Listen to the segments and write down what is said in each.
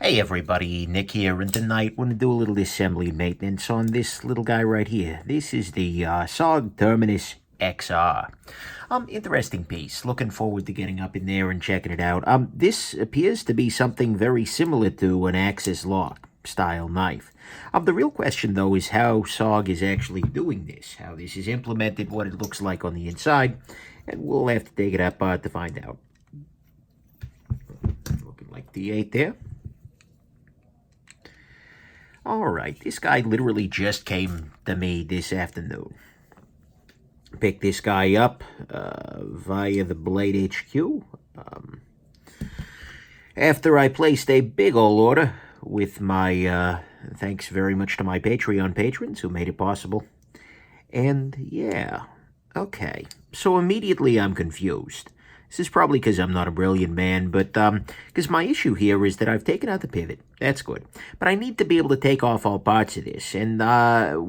Hey everybody, Nick here, and tonight we're going to do a little assembly maintenance on this little guy right here. This is the SOG Terminus XR. Interesting piece. Looking forward to getting up in there and checking it out. This appears to be something very similar to an axis lock style knife. The real question though is how SOG is actually doing this, how this is implemented, what it looks like on the inside, and we'll have to take it up to find out. Looking like D8 there. Alright, this guy literally just came to me this afternoon. Picked this guy up via the Blade HQ. After I placed a big ol' order with my, thanks very much to my Patreon patrons who made it possible. And yeah, okay. So immediately I'm confused. This is probably because I'm not a brilliant man, but because my issue here is that I've taken out the pivot. That's good. But I need to be able to take off all parts of this. And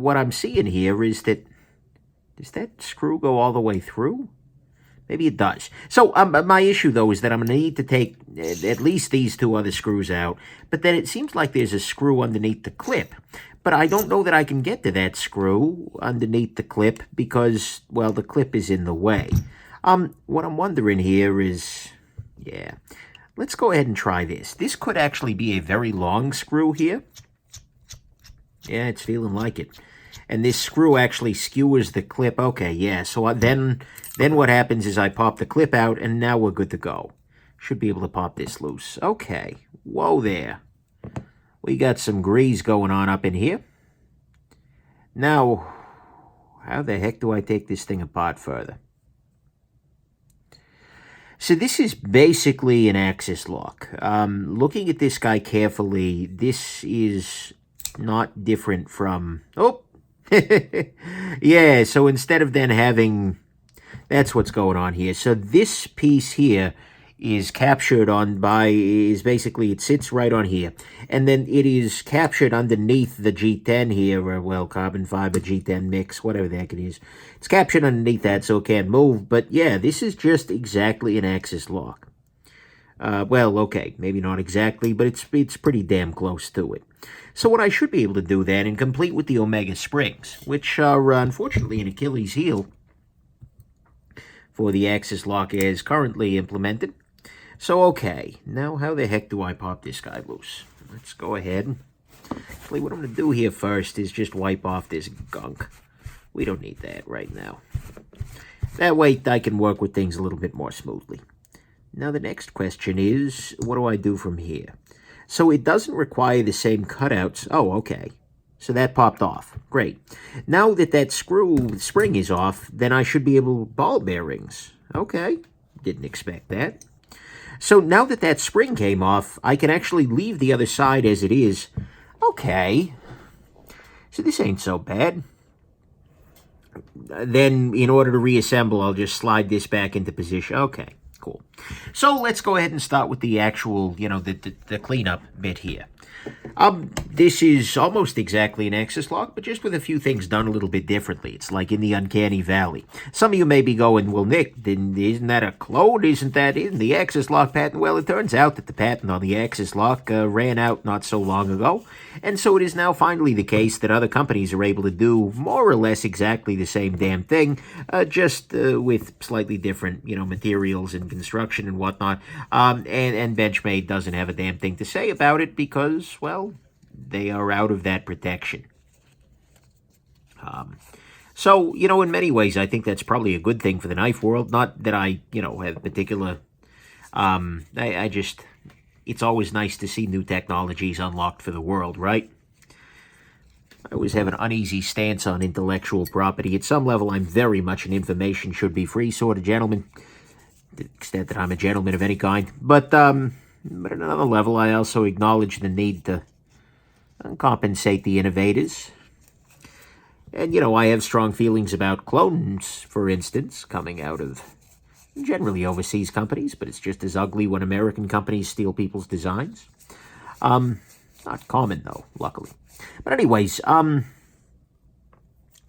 what I'm seeing here is that... Does that screw go all the way through? Maybe it does. So my issue, though, is that I'm going to need to take at least these two other screws out. But then it seems like there's a screw underneath the clip. But I don't know that I can get to that screw underneath the clip because, well, the clip is in the way. What I'm wondering here is, yeah, let's go ahead and try this. This could actually be a very long screw here. Yeah, it's feeling like it. And this screw actually skewers the clip. Okay, yeah, so then what happens is I pop the clip out, and now we're good to go. Should be able to pop this loose. Okay, whoa there. We got some grease going on up in here. Now, how the heck do I take this thing apart further? So this is basically an axis lock. Looking at this guy carefully, this is not different from... Oh! Yeah, so instead of then having... That's what's going on here. So this piece here is captured on by... is basically, it sits right on here. And then it is captured underneath the G10 here, or, well, carbon fiber G10 mix, whatever the heck it is. It's captured underneath that so it can't move. But yeah, this is just exactly an axis lock. Well, okay, maybe not exactly, but it's pretty damn close to it. So what I should be able to do then, and complete with the Omega springs, which are unfortunately an Achilles heel for the axis lock as currently implemented. So, okay, now how the heck do I pop this guy loose? Let's go ahead. Actually, what I'm going to do here first is just wipe off this gunk. We don't need that right now. That way I can work with things a little bit more smoothly. Now the next question is, what do I do from here? So it doesn't require the same cutouts. Oh, okay. So that popped off. Great. Now that that spring is off, then I should be able to ball bearings. Okay. Didn't expect that. So now that that spring came off, I can actually leave the other side as it is. Okay. So this ain't so bad. Then, in order to reassemble, I'll just slide this back into position. Okay. Cool. So let's go ahead and start with the actual, you know, the cleanup bit here. This is almost exactly an axis lock, but just with a few things done a little bit differently. It's like in the uncanny valley. Some of you may be going, well, Nick, isn't that a clone? Isn't that in the axis lock patent? Well, it turns out that the patent on the axis lock ran out not so long ago, and so it is now finally the case that other companies are able to do more or less exactly the same damn thing, just with slightly different, you know, materials and construction and whatnot. And Benchmade doesn't have a damn thing to say about it because, well, they are out of that protection. So, you know, in many ways, I think that's probably a good thing for the knife world. Not that I, you know, have particular... I just... It's always nice to see new technologies unlocked for the world, right? I always have an uneasy stance on intellectual property. At some level, I'm very much an information should be free sort of gentleman. To the extent that I'm a gentleman of any kind. But at another level, I also acknowledge the need to compensate the innovators. And, you know, I have strong feelings about clones, for instance, coming out of generally overseas companies, but it's just as ugly when American companies steal people's designs. Not common, though, luckily. But anyways, I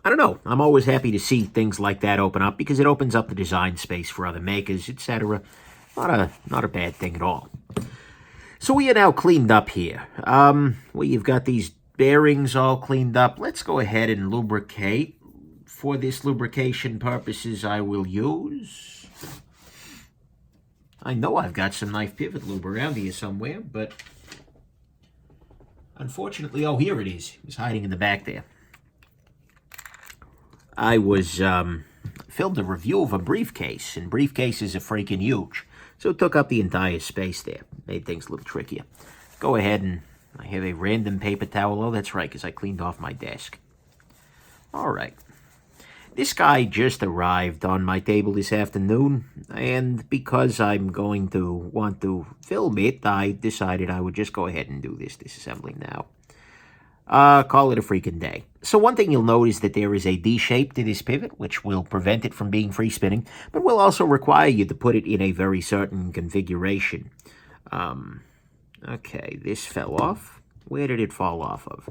don't know. I'm always happy to see things like that open up because it opens up the design space for other makers, etc. Not a bad thing at all. So we are now cleaned up here. You've got these bearings all cleaned up. Let's go ahead and lubricate. For this lubrication purposes, I will use... I know I've got some knife pivot lube around here somewhere, but unfortunately, oh, here it is. It was hiding in the back there. I filmed a review of a briefcase, and briefcases are freaking huge. So it took up the entire space there. Made things a little trickier. Go ahead and I have a random paper towel. Oh, that's right, because I cleaned off my desk. All right. This guy just arrived on my table this afternoon, and because I'm going to want to film it, I decided I would just go ahead and do this disassembly now. Call it a freaking day. So one thing you'll notice that there is a D shape to this pivot, which will prevent it from being free spinning, but will also require you to put it in a very certain configuration. Okay, this fell off. Where did it fall off of?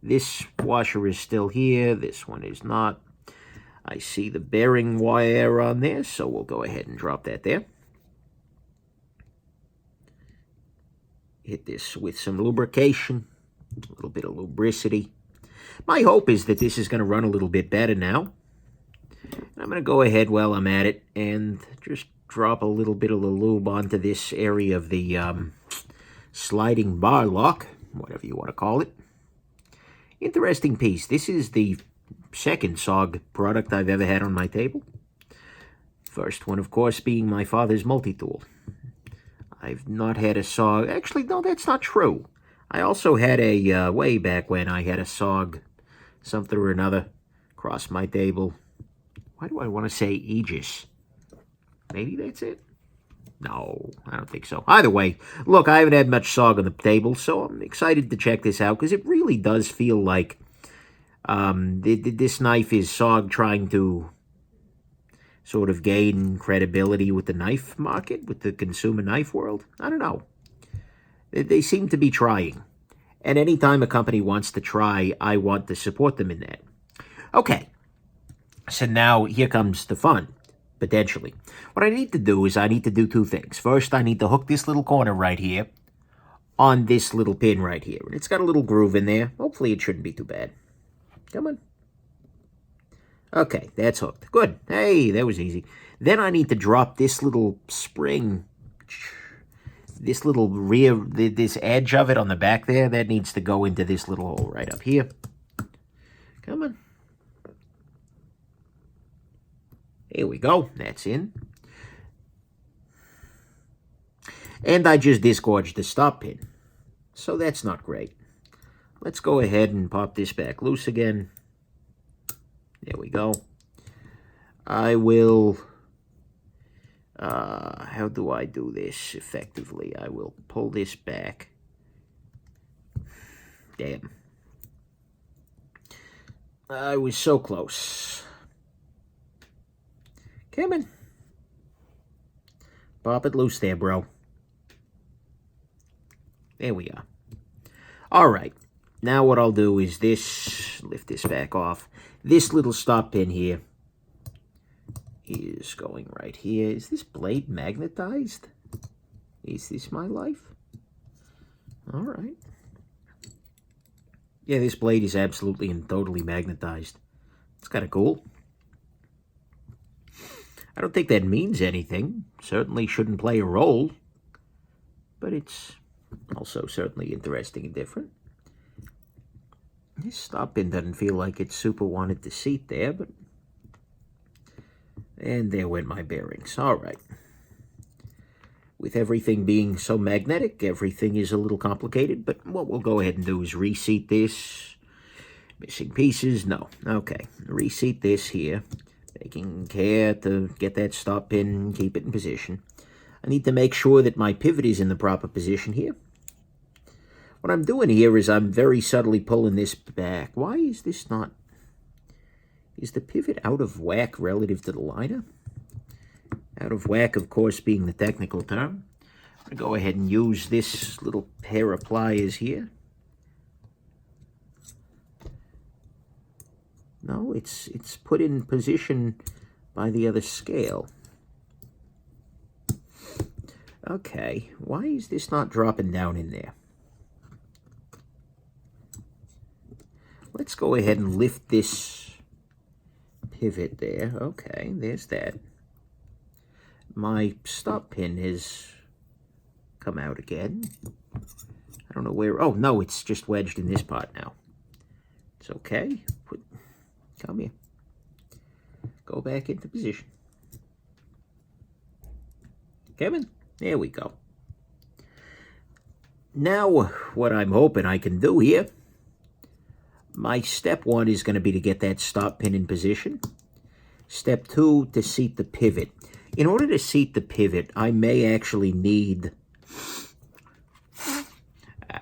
This washer is still here. This one is not. I see the bearing wire on there, so we'll go ahead and drop that there. Hit this with some lubrication, a little bit of lubricity. My hope is that this is going to run a little bit better now. I'm going to go ahead while I'm at it and just drop a little bit of the lube onto this area of the sliding bar lock, whatever you want to call it. Interesting piece. This is the second SOG product I've ever had on my table. First one, of course, being my father's multi-tool. I've not had a SOG. Actually, no, that's not true. I also had a, way back when I had a SOG something or another across my table. Why do I want to say Aegis? Maybe that's it? No, I don't think so. Either way, look, I haven't had much SOG on the table, so I'm excited to check this out, because it really does feel like this knife is SOG trying to sort of gain credibility with the knife market, with the consumer knife world. I don't know. They seem to be trying. And anytime a company wants to try, I want to support them in that. Okay, so now here comes the fun, potentially. What I need to do is I need to do two things. First, I need to hook this little corner right here on this little pin right here. And it's got a little groove in there. Hopefully it shouldn't be too bad. Come on. Okay, that's hooked. Good. Hey, that was easy. Then I need to drop this little spring, this little rear, this edge of it on the back there. That needs to go into this little hole right up here. Come on. Here we go. That's in. And I just disgorged the stop pin. So that's not great. Let's go ahead and pop this back loose again. There we go. I will... how do I do this effectively? I will pull this back. Damn. I was so close. Come on. Pop it loose there, bro. There we are. All right. Now what I'll do is this, lift this back off. This little stop pin here is going right here. Is this blade magnetized? Is this my life? All right. Yeah, this blade is absolutely and totally magnetized. It's kind of cool. I don't think that means anything. Certainly shouldn't play a role. But it's also certainly interesting and different. This stop pin doesn't feel like it super wanted to seat there, but... And there went my bearings. All right. With everything being so magnetic, everything is a little complicated, but what we'll go ahead and do is reseat this. Missing pieces? No. Okay. Reseat this here. Taking care to get that stop pin, keep it in position. I need to make sure that my pivot is in the proper position here. What I'm doing here is I'm very subtly pulling this back. Why is this not... Is the pivot out of whack relative to the liner? Out of whack, of course, being the technical term. I'm going to go ahead and use this little pair of pliers here. No, it's put in position by the other scale. Okay, why is this not dropping down in there? Let's go ahead and lift this pivot there. Okay, there's that. My stop pin has come out again. I don't know where. Oh, no, it's just wedged in this part now. It's okay. Come here. Go back into position. Kevin, there we go. Now, what I'm hoping I can do here, my step 1 is going to be to get that stop pin in position. Step 2, to seat the pivot. In order to seat the pivot, I may actually need...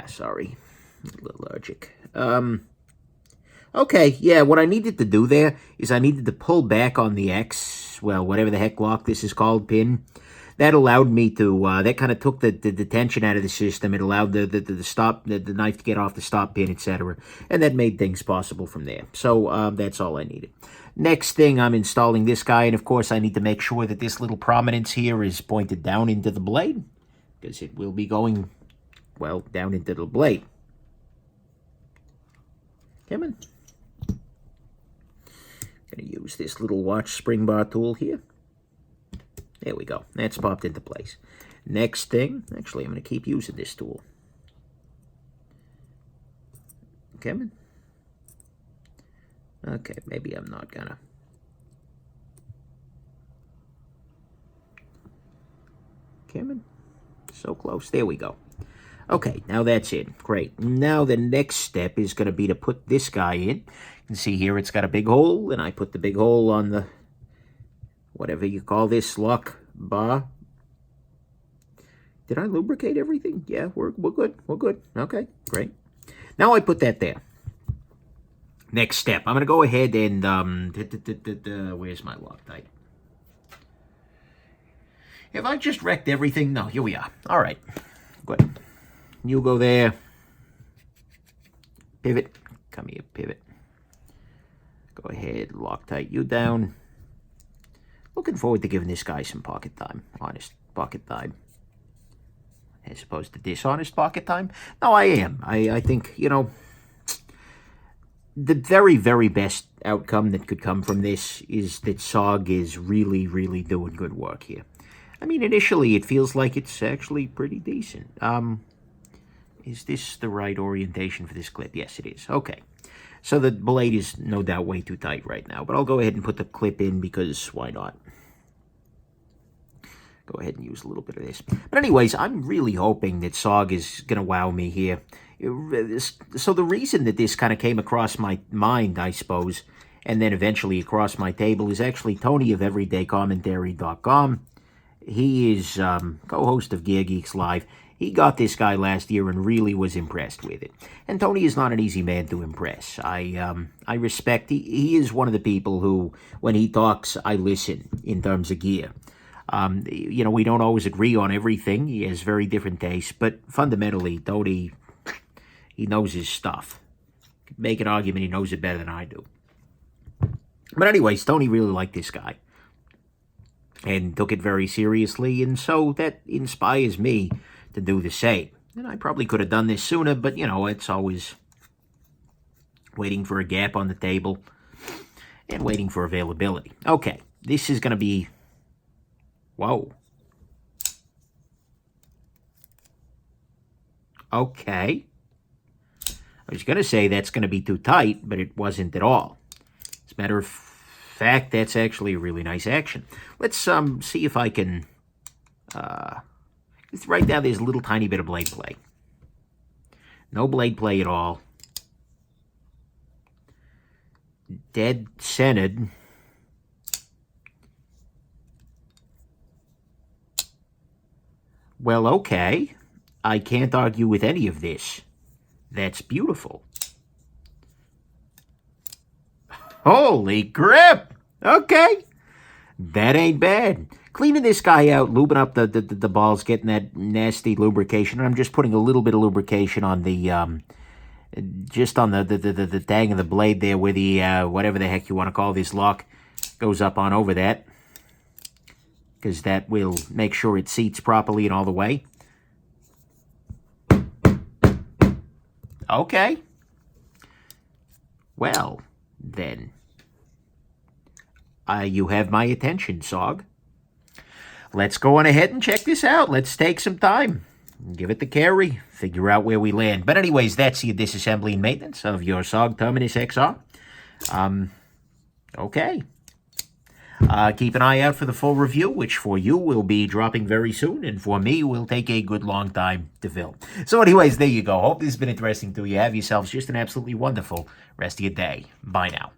sorry, a little allergic. Okay, yeah, what I needed to do there is I needed to pull back on the X, well, whatever the heck lock this is called, pin. That allowed me to, that kind of took the tension out of the system. It allowed the knife to get off the stop pin, etc. And that made things possible from there. So that's all I needed. Next thing, I'm installing this guy, and of course I need to make sure that this little prominence here is pointed down into the blade, because it will be going, well, down into the blade. Come on. Gonna use this little watch spring bar tool here. There we go. That's popped into place. Next thing, actually, I'm going to keep using this tool. Come on. Okay, maybe I'm not gonna. Come on. So close. There we go. Okay, now that's it. Great. Now the next step is going to be to put this guy in. You can see here it's got a big hole, and I put the big hole on the, whatever you call this, lock bar. Did I lubricate everything? Yeah, we're good. We're good. Okay, great. Now I put that there. Next step, I'm going to go ahead and, where's my Loctite? Have I just wrecked everything? No, here we are. All right, good. You go there. Pivot. Come here, pivot. Go ahead, Loctite you down. Looking forward to giving this guy some pocket time. Honest pocket time. As opposed to dishonest pocket time. No, I am. I think, you know, the very, very best outcome that could come from this is that SOG is really, really doing good work here. I mean, initially, it feels like it's actually pretty decent. Is this the right orientation for this clip? Yes, it is. Okay. So the blade is no doubt way too tight right now, but I'll go ahead and put the clip in because why not? Go ahead and use a little bit of this. But anyways, I'm really hoping that SOG is going to wow me here. So the reason that this kind of came across my mind, I suppose, and then eventually across my table is actually Tony of EverydayCommentary.com. He is co-host of Gear Geeks Live. He got this guy last year and really was impressed with it. And Tony is not an easy man to impress. I respect, he is one of the people who, when he talks, I listen in terms of gear. You know, we don't always agree on everything. He has very different tastes, but fundamentally, Tony, he knows his stuff. Make an argument he knows it better than I do. But anyways, Tony really liked this guy and took it very seriously, and so that inspires me to do the same. And I probably could have done this sooner, but, you know, it's always waiting for a gap on the table and waiting for availability. Okay, this is going to be... Whoa. Okay. I was going to say that's going to be too tight, but it wasn't at all. As a matter of fact, that's actually a really nice action. Let's see if I can... right now, there's a little tiny bit of blade play. No blade play at all. Dead centered. Well, okay. I can't argue with any of this. That's beautiful. Holy crap! Okay. That ain't bad. Cleaning this guy out, lubing up the balls, getting that nasty lubrication. I'm just putting a little bit of lubrication on the, just on the tang of the blade there where the, whatever the heck you want to call this lock goes up on over that. because that will make sure it seats properly and all the way. Okay. Well, then. You have my attention, SOG. Let's go on ahead and check this out. Let's take some time. Give it the carry. Figure out where we land. But anyways, that's your disassembly and maintenance of your SOG Terminus XR. Okay. Keep an eye out for the full review, which for you will be dropping very soon, and for me will take a good long time to film. So anyways, there you go. Hope this has been interesting to you. Have yourselves just an absolutely wonderful rest of your day. Bye now.